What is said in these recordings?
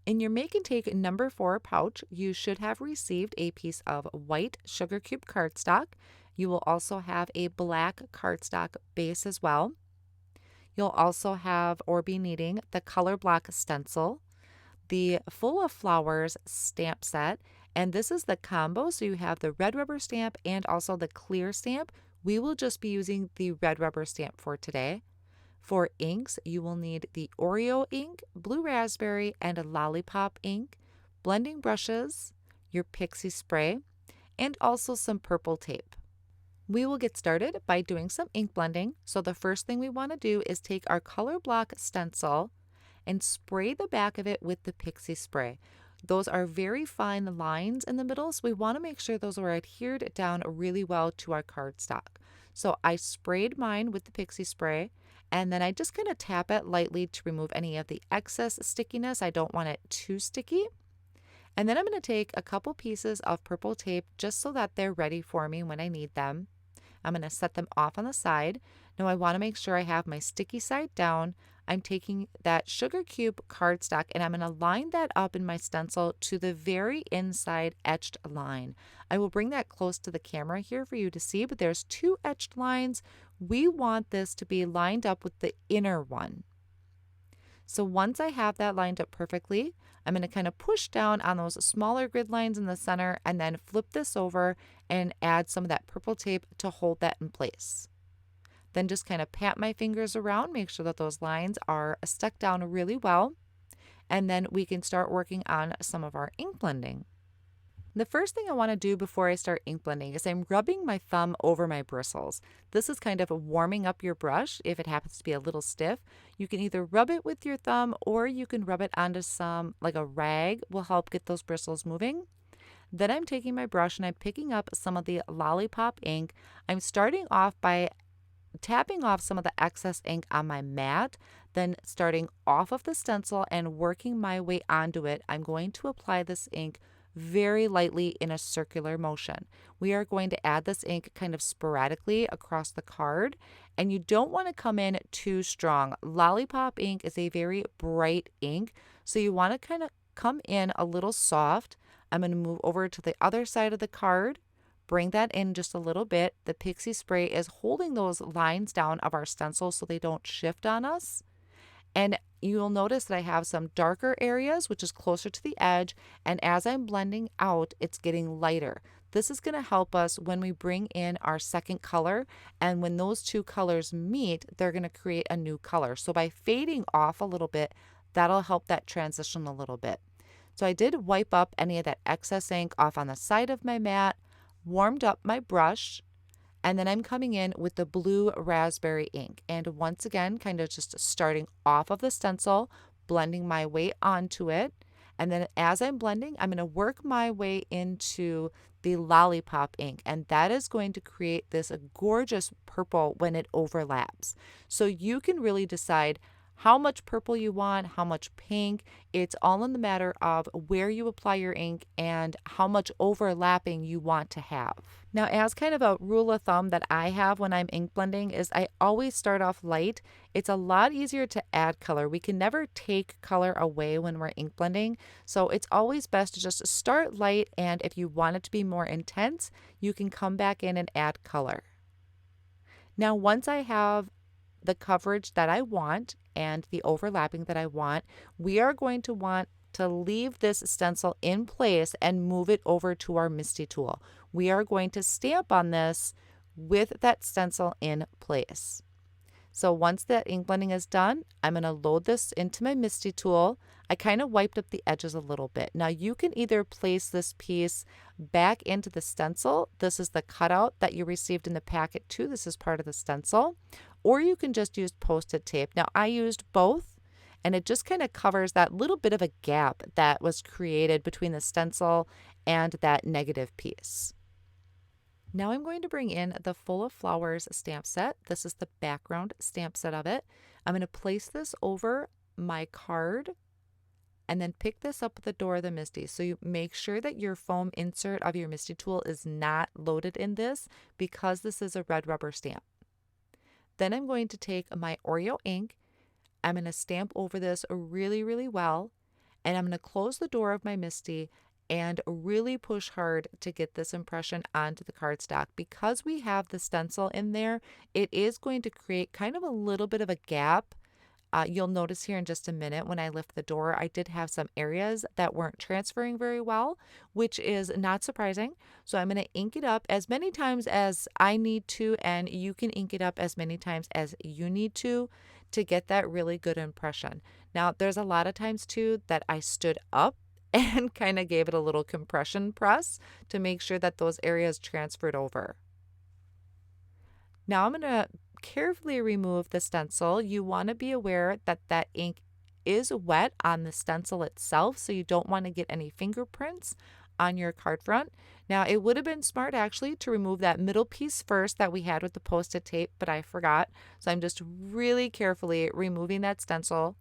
In your Make and Take number 4 pouch, you should have received a piece of white sugar cube cardstock. You will also have a black cardstock base as well. You'll also have or be needing the color block stencil, the Full of Flowers stamp set, and this is the combo, so you have the red rubber stamp and also the clear stamp. We will just be using the red rubber stamp for today. For inks, you will need the Oreo ink, blue raspberry, and a Lollipop ink, blending brushes, your Pixie Spray, and also some purple tape. We will get started by doing some ink blending. So the first thing we want to do is take our color block stencil and spray the back of it with the Pixie Spray. Those are very fine lines in the middle, so we want to make sure those are adhered down really well to our cardstock. So I sprayed mine with the Pixie Spray, and then I just kind of tap it lightly to remove any of the excess stickiness. I don't want it too sticky. And then I'm going to take a couple pieces of purple tape just so that they're ready for me when I need them. I'm going to set them off on the side. Now I want to make sure I have my sticky side down. I'm taking that sugar cube cardstock and I'm going to line that up in my stencil to the very inside etched line. I will bring that close to the camera here for you to see, but there's 2 etched lines. We want this to be lined up with the inner one. So once I have that lined up perfectly, I'm going to kind of push down on those smaller grid lines in the center and then flip this over and add some of that purple tape to hold that in place. Then just kind of pat my fingers around, make sure that those lines are stuck down really well, and then we can start working on some of our ink blending. The first thing I want to do before I start ink blending is I'm rubbing my thumb over my bristles. This is kind of warming up your brush. If it happens to be a little stiff, you can either rub it with your thumb or you can rub it onto some, like a rag, will help get those bristles moving. Then I'm taking my brush and I'm picking up some of the Lollipop ink. I'm starting off by tapping off some of the excess ink on my mat, then starting off of the stencil and working my way onto it. I'm going to apply this ink very lightly in a circular motion. We are going to add this ink kind of sporadically across the card, and you don't want to come in too strong. Lollipop ink is a very bright ink, so you want to kind of come in a little soft. I'm going to move over to the other side of the card, bring that in just a little bit. The Pixie Spray is holding those lines down of our stencil so they don't shift on us. And you'll notice that I have some darker areas, which is closer to the edge. And as I'm blending out, it's getting lighter. This is going to help us when we bring in our second color. And when those 2 colors meet, they're going to create a new color. So by fading off a little bit, that'll help that transition a little bit. So I did wipe up any of that excess ink off on the side of my mat, warmed up my brush, and then I'm coming in with the blue raspberry ink. And once again, kind of just starting off of the stencil, blending my way onto it. And then as I'm blending, I'm going to work my way into the Lollipop ink. And that is going to create this gorgeous purple when it overlaps. So you can really decide how much purple you want, how much pink. It's all in the matter of where you apply your ink and how much overlapping you want to have. Now, as kind of a rule of thumb that I have when I'm ink blending is I always start off light. It's a lot easier to add color. We can never take color away when we're ink blending. So it's always best to just start light, and if you want it to be more intense, you can come back in and add color. Now, once I have the coverage that I want and the overlapping that I want, we are going to want to leave this stencil in place and move it over to our Misty tool. We are going to stamp on this with that stencil in place. So once that ink blending is done, I'm going to load this into my Misty tool. I kind of wiped up the edges a little bit. Now you can either place this piece back into the stencil. This is the cutout that you received in the packet too. This is part of the stencil. Or you can just use Post-it tape. Now I used both, and it just kind of covers that little bit of a gap that was created between the stencil and that negative piece. Now I'm going to bring in the Full of Flowers stamp set. This is the background stamp set of it. I'm going to place this over my card and then pick this up at the door of the Misty. So you make sure that your foam insert of your Misty tool is not loaded in this because this is a red rubber stamp. Then I'm going to take my Oreo ink. I'm going to stamp over this really, really well. And I'm going to close the door of my Misty and really push hard to get this impression onto the cardstock. Because we have the stencil in there, it is going to create kind of a little bit of a gap. You'll notice here in just a minute when I lift the door, I did have some areas that weren't transferring very well, which is not surprising. So I'm going to ink it up as many times as I need to, and you can ink it up as many times as you need to get that really good impression. Now, there's a lot of times too that I stood up and kind of gave it a little compression press to make sure that those areas transferred over. Now I'm going to carefully remove the stencil. You want to be aware that that ink is wet on the stencil itself, so you don't want to get any fingerprints on your card front. Now, it would have been smart actually to remove that middle piece first that we had with the Post-it tape, but I forgot. So I'm just really carefully removing that stencil,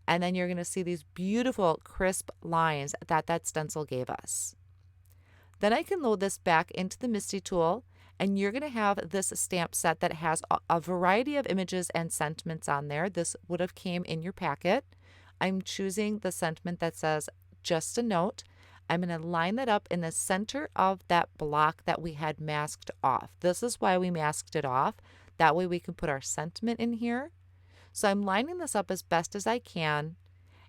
and then you're going to see these beautiful crisp lines that that stencil gave us. Then I can load this back into the Misty tool, and you're going to have this stamp set that has a variety of images and sentiments on there. This would have came in your packet. I'm choosing the sentiment that says, just a note. I'm going to line that up in the center of that block that we had masked off. This is why we masked it off. That way we can put our sentiment in here. So I'm lining this up as best as I can.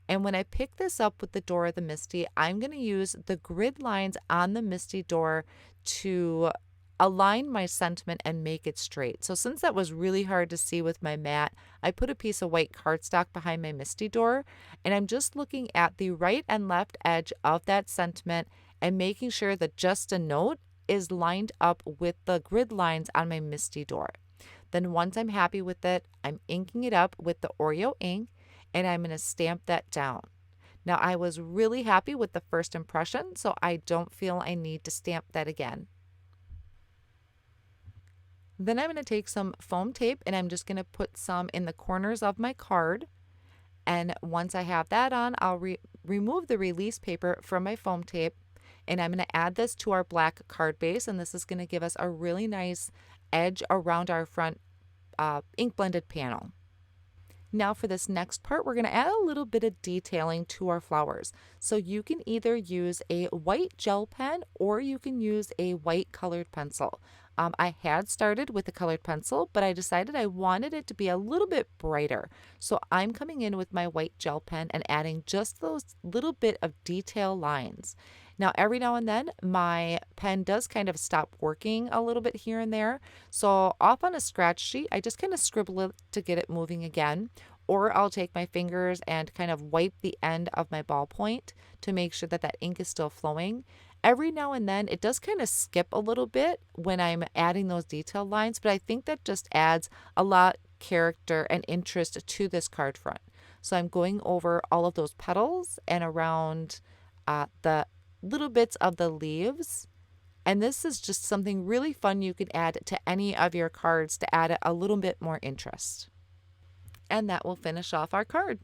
And when I pick this up with the door of the Misty, I'm going to use the grid lines on the Misty door to align my sentiment and make it straight. So since that was really hard to see with my mat, I put a piece of white cardstock behind my Misty door, and I'm just looking at the right and left edge of that sentiment and making sure that just a note is lined up with the grid lines on my Misty door. Then once I'm happy with it, I'm inking it up with the Oreo ink, and I'm going to stamp that down. Now, I was really happy with the first impression, so I don't feel I need to stamp that again. Then I'm going to take some foam tape and I'm just going to put some in the corners of my card. And once I have that on, I'll remove the release paper from my foam tape, and I'm going to add this to our black card base, and this is going to give us a really nice edge around our front ink blended panel. Now for this next part, we're going to add a little bit of detailing to our flowers. So you can either use a white gel pen or you can use a white colored pencil. I had started with a colored pencil, but I decided I wanted it to be a little bit brighter. So I'm coming in with my white gel pen and adding just those little bit of detail lines. Now, every now and then, my pen does kind of stop working a little bit here and there. So off on a scratch sheet, I just kind of scribble it to get it moving again. Or I'll take my fingers and kind of wipe the end of my ballpoint to make sure that that ink is still flowing. Every now and then, it does kind of skip a little bit when I'm adding those detail lines, but I think that just adds a lot character and interest to this card front. So I'm going over all of those petals and around the little bits of the leaves. And this is just something really fun you could add to any of your cards to add a little bit more interest. And that will finish off our card.